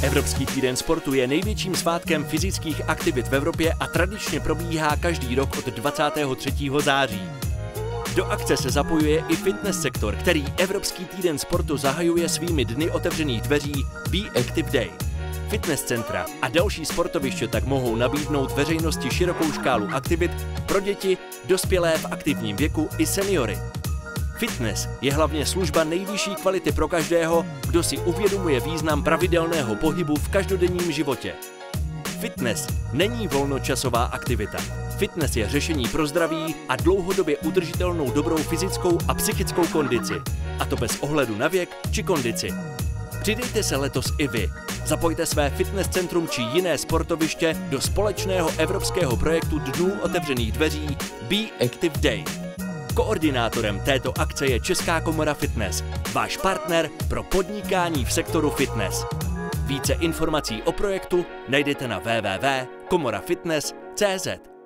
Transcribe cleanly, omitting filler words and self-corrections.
Evropský týden sportu je největším svátkem fyzických aktivit v Evropě a tradičně probíhá každý rok od 23. září. Do akce se zapojuje i fitness sektor, který Evropský týden sportu zahajuje svými dny otevřených dveří Be Active Day. Fitness centra a další sportoviště tak mohou nabídnout veřejnosti širokou škálu aktivit pro děti, dospělé v aktivním věku i seniory. Fitness je hlavně služba nejvyšší kvality pro každého, kdo si uvědomuje význam pravidelného pohybu v každodenním životě. Fitness není volnočasová aktivita. Fitness je řešení pro zdraví a dlouhodobě udržitelnou dobrou fyzickou a psychickou kondici. A to bez ohledu na věk či kondici. Přidejte se letos i vy. Zapojte své fitness centrum či jiné sportoviště do společného evropského projektu Dnů otevřených dveří Be Active Day. Koordinátorem této akce je Česká komora fitness, váš partner pro podnikání v sektoru fitness. Více informací o projektu najdete na www.komorafitness.cz.